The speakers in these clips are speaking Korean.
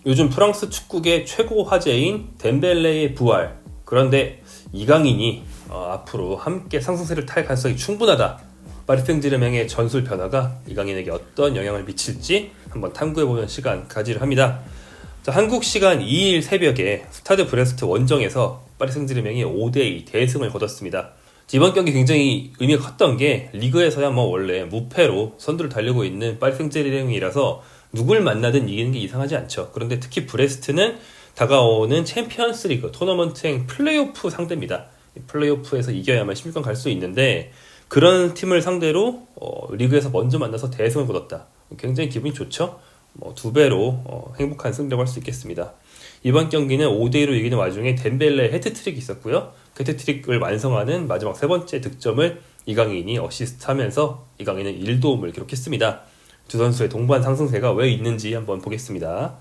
요즘 프랑스 축구계 최고 화제인 덴벨레의 부활. 그런데 이강인이 앞으로 함께 상승세를 탈 가능성이 충분하다. 파리 생제르맹의 전술 변화가 이강인에게 어떤 영향을 미칠지 한번 탐구해보는 시간 가지려 합니다. 자, 한국 시간 2일 새벽에 스타드 브레스트 원정에서 파리 생제르맹이 5대2 대승을 거뒀습니다. 이번 경기 굉장히 의미가 컸던 게 리그에서야 원래 무패로 선두를 달리고 있는 파리 생제르맹이라서 누굴 만나든 이기는 게 이상하지 않죠. 그런데 특히 브레스트는 다가오는 챔피언스 리그 토너먼트행 플레이오프 상대입니다. 플레이오프에서 이겨야만 16강 갈 수 있는데 그런 팀을 상대로 리그에서 먼저 만나서 대승을 거뒀다. 굉장히 기분이 좋죠. 2배로 행복한 승리라고 할 수 있겠습니다. 이번 경기는 5대2로 이기는 와중에 덴벨레 헤트트릭이 있었고요. 그 헤트트릭을 완성하는 마지막 세 번째 득점을 이강인이 어시스트하면서 이강인은 1도움을 기록했습니다. 두 선수의 동반 상승세가 왜 있는지 한번 보겠습니다.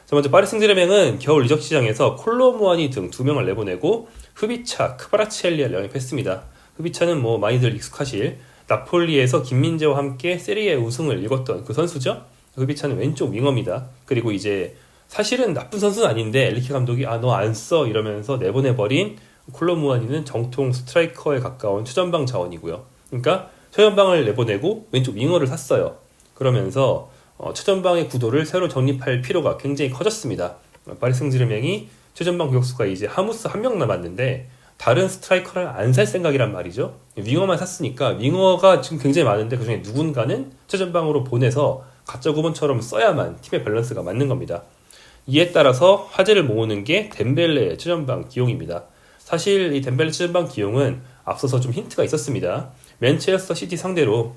자, 먼저 파리 생제르맹은 겨울 이적 시장에서 콜로무아니 등 2명을 내보내고 후비차, 크바라치엘리아를 영입했습니다. 후비차는 많이들 익숙하실 나폴리에서 김민재와 함께 세리에 우승을 이뤘던 그 선수죠. 후비차는 왼쪽 윙어입니다. 그리고 이제 사실은 나쁜 선수는 아닌데 엘리케 감독이 너 안 써 이러면서 내보내버린 콜로무아니는 정통 스트라이커에 가까운 최전방 자원이고요. 그러니까 최전방을 내보내고 왼쪽 윙어를 샀어요. 그러면서 최전방의 구도를 새로 정립할 필요가 굉장히 커졌습니다. 파리 생제르맹이 최전방 공격수가 이제 하무스 1명 남았는데 다른 스트라이커를 안 살 생각이란 말이죠. 윙어만 샀으니까 윙어가 지금 굉장히 많은데 그중에 누군가는 최전방으로 보내서 가짜 9번처럼 써야만 팀의 밸런스가 맞는 겁니다. 이에 따라서 화제를 모으는 게 덴벨레의 최전방 기용입니다. 사실 이 덴벨레 최전방 기용은 앞서서 좀 힌트가 있었습니다. 맨체스터 시티 상대로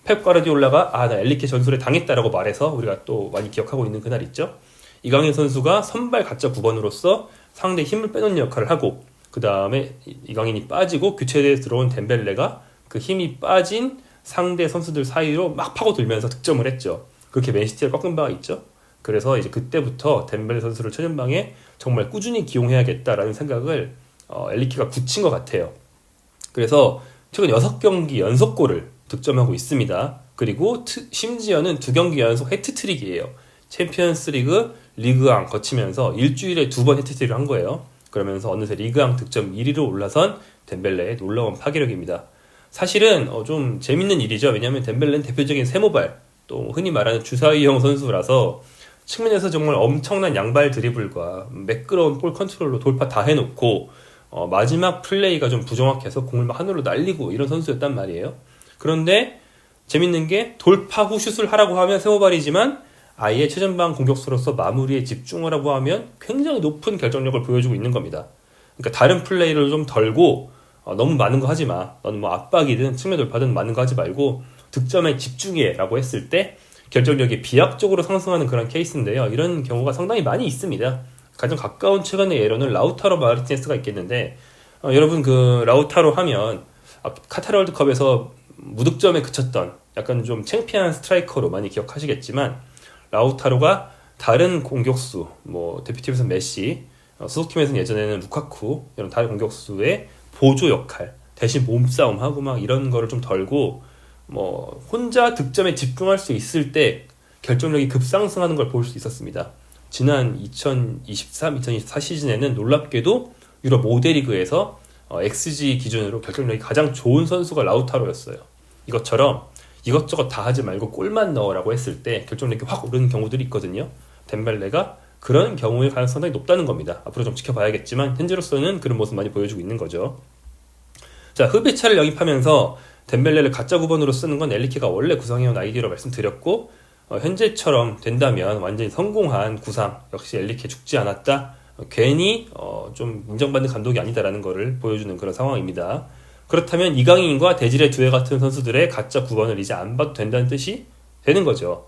펩 과르디올라가 나 엘리케 전술에 당했다라고 말해서 우리가 또 많이 기억하고 있는 그날 있죠. 이강인 선수가 선발 가짜 9번으로서 상대 힘을 빼놓는 역할을 하고 그 다음에 이강인이 빠지고 교체대에 들어온 덴벨레가 그 힘이 빠진 상대 선수들 사이로 막 파고들면서 득점을 했죠. 그렇게 맨시티를 꺾은 바가 있죠. 그래서 이제 그때부터 덴벨레 선수를 최전방에 정말 꾸준히 기용해야겠다라는 생각을 엘리케가 굳힌 것 같아요. 그래서 최근 6경기 연속골을 득점하고 있습니다. 그리고 심지어는 2경기 연속 해트트릭이에요. 챔피언스 리그, 리그왕 거치면서 일주일에 2번 해트트릭을 한 거예요. 그러면서 어느새 리그왕 득점 1위로 올라선 덴벨레의 놀라운 파괴력입니다. 사실은 좀 재밌는 일이죠. 왜냐하면 덴벨레는 대표적인 세모발, 또 흔히 말하는 주사위형 선수라서 측면에서 정말 엄청난 양발 드리블과 매끄러운 볼 컨트롤로 돌파 다 해놓고 마지막 플레이가 좀 부정확해서 공을 막 하늘로 날리고 이런 선수였단 말이에요. 그런데 재밌는 게 돌파 후 슛을 하라고 하면 세모발이지만 아예 최전방 공격수로서 마무리에 집중을 하고 하면 굉장히 높은 결정력을 보여주고 있는 겁니다. 그러니까 다른 플레이를 좀 덜고 너무 많은 거 하지 마. 너는 압박이든 측면 돌파든 많은 거 하지 말고 득점에 집중해 라고 했을 때 결정력이 비약적으로 상승하는 그런 케이스인데요. 이런 경우가 상당히 많이 있습니다. 가장 가까운 최근의 예로는 라우타로 마르티네스가 있겠는데 여러분 그 라우타로 하면 카타르 월드컵에서 무득점에 그쳤던 약간 좀 창피한 스트라이커로 많이 기억하시겠지만 라우타로가 다른 공격수 대표팀에서 메시, 소속팀에서는 예전에는 루카쿠 이런 다른 공격수의 보조 역할 대신 몸싸움하고 막 이런 거를 좀 덜고 혼자 득점에 집중할 수 있을 때 결정력이 급상승하는 걸 볼 수 있었습니다. 지난 2023-2024 시즌에는 놀랍게도 유럽 5대 리그에서 XG 기준으로 결정력이 가장 좋은 선수가 라우타로였어요. 이것처럼 이것저것 다 하지 말고 골만 넣으라고 했을 때 결정력이 확 오르는 경우들이 있거든요. 덴벨레가 그런 경우의 가능성이 상당히 높다는 겁니다. 앞으로 좀 지켜봐야겠지만 현재로서는 그런 모습 많이 보여주고 있는 거죠. 자, 후비차를 영입하면서 덴벨레를 가짜 9번으로 쓰는 건 엘리케가 원래 구상해온 아이디어로 말씀드렸고 현재처럼 된다면 완전히 성공한 구상, 역시 엘리케 죽지 않았다. 괜히 좀 인정받는 감독이 아니다라는 것을 보여주는 그런 상황입니다. 그렇다면 이강인과 대질의 두해 같은 선수들의 가짜 9번을 이제 안 봐도 된다는 뜻이 되는 거죠.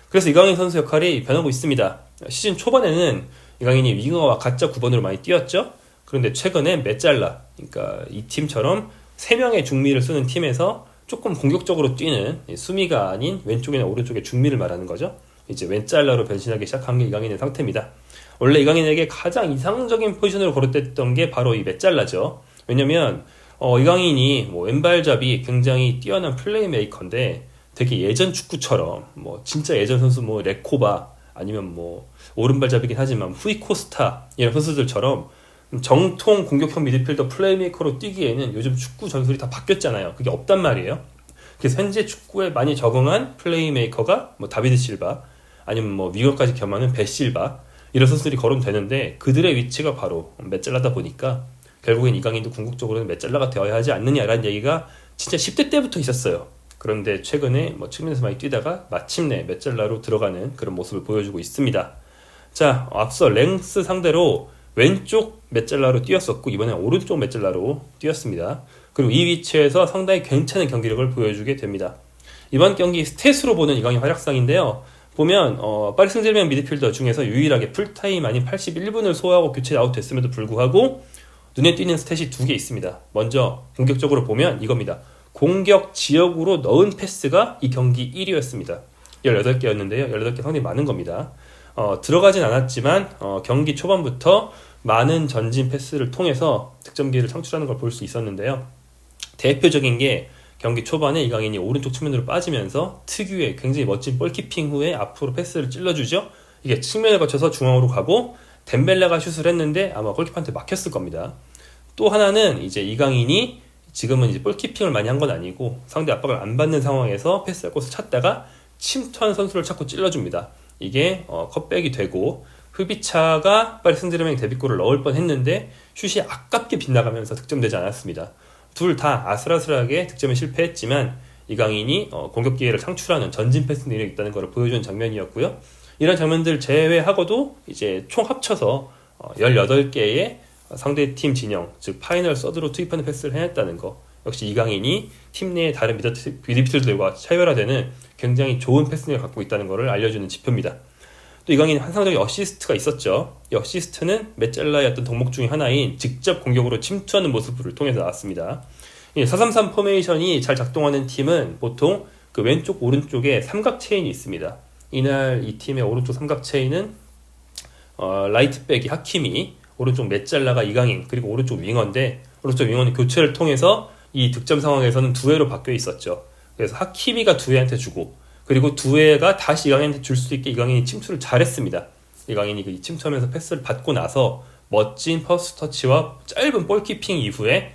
그래서 이강인 선수 역할이 변하고 있습니다. 시즌 초반에는 이강인이 윙어와 가짜 9번으로 많이 뛰었죠. 그런데 최근에 메짤라, 그러니까 이 팀처럼 3명의 중미를 쓰는 팀에서 조금 공격적으로 뛰는 수미가 아닌 왼쪽이나 오른쪽의 중미를 말하는 거죠. 이제 왼짤라로 변신하기 시작한 게 이강인의 상태입니다. 원래 이강인에게 가장 이상적인 포지션으로 거론됐던 게 바로 이 메짤라죠. 왜냐면 이강인이 왼발잡이 굉장히 뛰어난 플레이메이커인데 되게 예전 축구처럼 진짜 예전 선수 레코바 아니면 뭐 오른발잡이긴 하지만 후이 코스타 이런 선수들처럼 정통 공격형 미드필더 플레이메이커로 뛰기에는 요즘 축구 전술이 다 바뀌었잖아요. 그게 없단 말이에요. 그래서 현재 축구에 많이 적응한 플레이메이커가 뭐 다비드 실바 아니면 뭐 미국까지 겸하는 베실바 이런 선수들이 거론되는데 그들의 위치가 바로 메잘라다 보니까 결국엔 이강인도 궁극적으로는 메잘라가 되어야 하지 않느냐라는 얘기가 진짜 10대 때부터 있었어요. 그런데 최근에 뭐 측면에서 많이 뛰다가 마침내 메잘라로 들어가는 그런 모습을 보여주고 있습니다. 자, 앞서 랭스 상대로 왼쪽 메잘라로 뛰었었고 이번엔 오른쪽 메잘라로 뛰었습니다. 그리고 이 위치에서 상당히 괜찮은 경기력을 보여주게 됩니다. 이번 경기 스탯으로 보는 이강인 활약상인데요. 보면 파리 생제르맹 미드필더 중에서 유일하게 풀타임 아닌 81분을 소화하고 교체 아웃됐음에도 불구하고 눈에 띄는 스탯이 두 개 있습니다. 먼저 공격적으로 보면 이겁니다. 공격 지역으로 넣은 패스가 이 경기 1위였습니다. 18개였는데요. 18개 상당히 많은 겁니다. 들어가진 않았지만 경기 초반부터 많은 전진 패스를 통해서 득점 기회를 창출하는 걸 볼 수 있었는데요. 대표적인 게 경기 초반에 이강인이 오른쪽 측면으로 빠지면서 특유의 굉장히 멋진 볼키핑 후에 앞으로 패스를 찔러주죠. 이게 측면을 거쳐서 중앙으로 가고 덴벨레가 슛을 했는데 아마 골키퍼한테 막혔을 겁니다. 또 하나는 이제 이강인이 지금은 이제 볼키핑을 많이 한 건 아니고 상대 압박을 안 받는 상황에서 패스할 곳을 찾다가 침투한 선수를 찾고 찔러줍니다. 이게 컷백이 되고 흡이차가 파리 생제르맹 데뷔골을 넣을 뻔했는데 슛이 아깝게 빗나가면서 득점되지 않았습니다. 둘 다 아슬아슬하게 득점에 실패했지만 이강인이 공격 기회를 창출하는 전진 패스 능력이 있다는 것을 보여주는 장면이었고요. 이런 장면들 제외하고도 이제 총 합쳐서 18개의 상대팀 진영, 즉 파이널 서드로 투입하는 패스를 해냈다는 거. 역시 이강인이 팀 내의 다른 미드필더들과 차별화되는 굉장히 좋은 패스 능력을 갖고 있다는 것을 알려주는 지표입니다. 또 이강인 환상적인 어시스트가 있었죠. 이 어시스트는 메잘라의 어떤 덕목 중에 하나인 직접 공격으로 침투하는 모습을 통해서 나왔습니다. 4-3-3 포메이션이 잘 작동하는 팀은 보통 그 왼쪽 오른쪽에 삼각 체인이 있습니다. 이날 이 팀의 오른쪽 삼각 체인은 라이트백이 하키미, 오른쪽 메잘라가 이강인, 그리고 오른쪽 윙어인데 오른쪽 윙어는 교체를 통해서 이 득점 상황에서는 두회로 바뀌어 있었죠. 그래서 하키미가 두회한테 주고 그리고 두회가 다시 이강인한테 줄 수 있게 이강인이 침투를 잘했습니다. 이강인이 그 침투하면서 패스를 받고 나서 멋진 퍼스트 터치와 짧은 볼키핑 이후에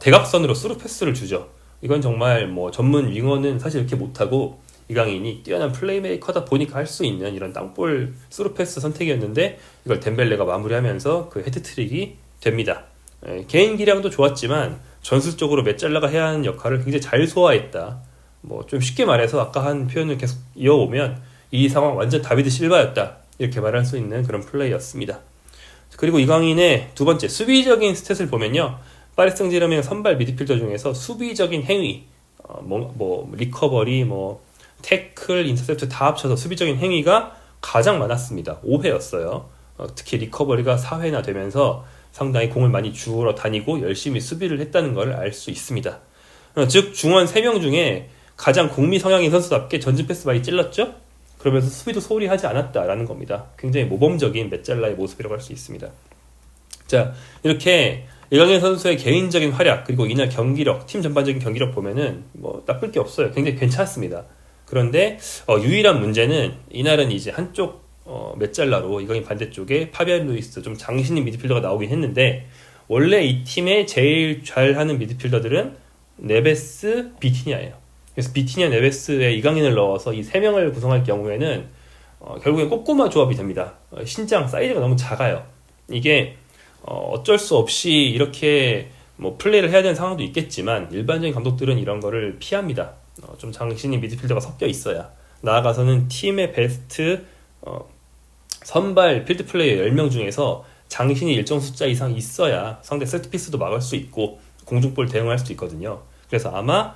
대각선으로 스루 패스를 주죠. 이건 정말 뭐 전문 윙어는 사실 이렇게 못하고 이강인이 뛰어난 플레이메이커다 보니까 할 수 있는 이런 땅볼 스루 패스 선택이었는데 이걸 덴벨레가 마무리하면서 그 헤드트릭이 됩니다. 개인 기량도 좋았지만 전술적으로 메잘라가 해야 하는 역할을 굉장히 잘 소화했다. 뭐 좀 쉽게 말해서 아까 한 표현을 계속 이어오면 이 상황 완전 다비드 실바였다 이렇게 말할 수 있는 그런 플레이였습니다. 그리고 이강인의 두 번째 수비적인 스탯을 보면요, 파리 생제르맹 선발 미드필더 중에서 수비적인 행위, 리커버리, 태클, 인터셉트 다 합쳐서 수비적인 행위가 가장 많았습니다. 5회였어요. 특히 리커버리가 4회나 되면서 상당히 공을 많이 주우러 다니고 열심히 수비를 했다는 걸 알 수 있습니다. 즉 중원 3명 중에 가장 공미 성향인 선수답게 전진 패스 많이 찔렀죠? 그러면서 수비도 소홀히 하지 않았다라는 겁니다. 굉장히 모범적인 메잘라의 모습이라고 할 수 있습니다. 자, 이렇게 이강인 선수의 개인적인 활약 그리고 이날 경기력, 팀 전반적인 경기력 보면은 뭐 나쁠 게 없어요. 굉장히 괜찮습니다. 그런데 유일한 문제는 이날은 이제 한쪽 메잘라로 이강인 반대쪽에 파비안 루이스 좀 장신인 미드필더가 나오긴 했는데 원래 이 팀의 제일 잘하는 미드필더들은 네베스, 비티냐예요. 그래서 비티냐, 네베스에 이강인을 넣어서 이 3명을 구성할 경우에는 결국엔 꼬꼬마 조합이 됩니다. 신장 사이즈가 너무 작아요. 이게 어쩔 수 없이 이렇게 뭐 플레이를 해야 되는 상황도 있겠지만 일반적인 감독들은 이런 거를 피합니다. 좀 장신인 미드필더가 섞여 있어야 나아가서는 팀의 베스트 선발 필드 플레이어 10명 중에서 장신이 일정 숫자 이상 있어야 상대 세트피스도 막을 수 있고 공중볼 대응할 수도 있거든요. 그래서 아마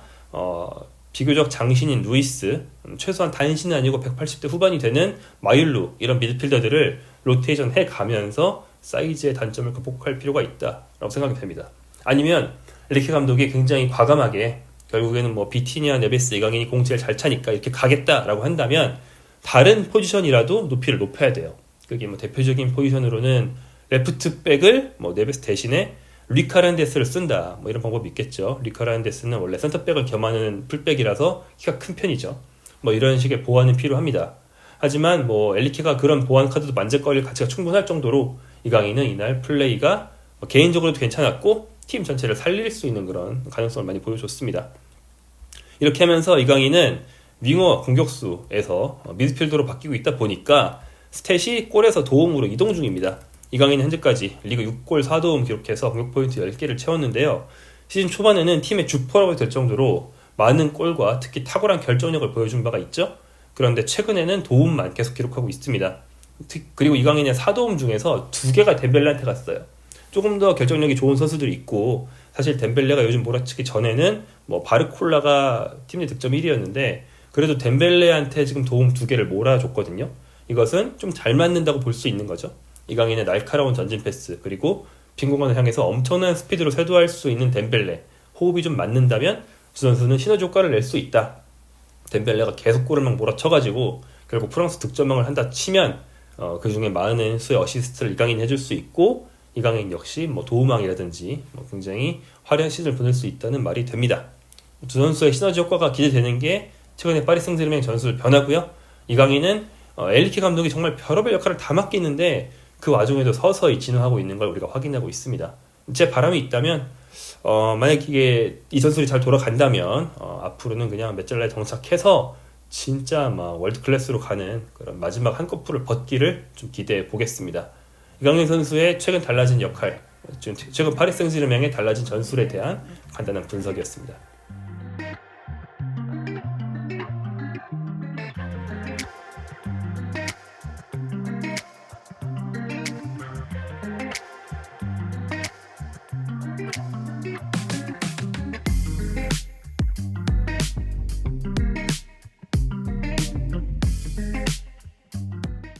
비교적 장신인 루이스, 최소한 단신은 아니고 180대 후반이 되는 마율루 이런 미드필더들을 로테이션 해가면서 사이즈의 단점을 극복할 필요가 있다라고 생각이 됩니다. 아니면 리케 감독이 굉장히 과감하게 결국에는 뭐 비티니아, 네베스, 이강인이 공 제일 잘 차니까 이렇게 가겠다라고 한다면 다른 포지션이라도 높이를 높여야 돼요. 그게 뭐 대표적인 포지션으로는 레프트백을 뭐 네베스 대신에 리카란데스를 쓴다 뭐 이런 방법이 있겠죠. 리카란데스는 원래 센터백을 겸하는 풀백이라서 키가 큰 편이죠. 뭐 이런 식의 보완은 필요합니다. 하지만 뭐 엘리케가 그런 보안 카드도 만질거릴 가치가 충분할 정도로 이강인은 이날 플레이가 개인적으로도 괜찮았고 팀 전체를 살릴 수 있는 그런 가능성을 많이 보여줬습니다. 이렇게 하면서 이강인은 윙어 공격수에서 미드필더로 바뀌고 있다 보니까 스탯이 골에서 도움으로 이동 중입니다. 이강인은 현재까지 리그 6골 4도움 기록해서 공격 포인트 10개를 채웠는데요. 시즌 초반에는 팀의 주포라고 될 정도로 많은 골과 특히 탁월한 결정력을 보여준 바가 있죠. 그런데 최근에는 도움만 계속 기록하고 있습니다. 그리고 이강인의 4도움 중에서 2개가 덴벨레한테 갔어요. 조금 더 결정력이 좋은 선수들이 있고 사실 덴벨레가 요즘 몰아치기 전에는 뭐 바르콜라가 팀 내 득점 1위였는데 그래도 덴벨레한테 지금 도움 2개를 몰아줬거든요. 이것은 좀 잘 맞는다고 볼 수 있는 거죠. 이강인의 날카로운 전진 패스 그리고 빈 공간을 향해서 엄청난 스피드로 쇄도할 수 있는 덴벨레 호흡이 좀 맞는다면 두 선수는 시너지 효과를 낼 수 있다. 덴벨레가 계속 골을 막 몰아쳐가지고 결국 프랑스 득점왕을 한다 치면 그 중에 많은 수의 어시스트를 이강인이 해줄 수 있고 이강인 역시 뭐 도움왕이라든지 뭐 굉장히 화려한 시즌을 보낼 수 있다는 말이 됩니다. 두 선수의 시너지 효과가 기대되는 게 최근에 파리 생제르맹 전술 변화고요. 이강인은 엘리케 감독이 정말 별의별 역할을 다 맡기는데 그 와중에도 서서히 진화하고 있는 걸 우리가 확인하고 있습니다. 제 바람이 있다면 만약 이게 이 전술이 잘 돌아간다면 앞으로는 그냥 메잘라에 정착해서 진짜 막 월드 클래스로 가는 그런 마지막 한꺼풀을 벗기를 좀 기대해 보겠습니다. 이강인 선수의 최근 달라진 역할, 최근 파리 생제르맹의 달라진 전술에 대한 간단한 분석이었습니다.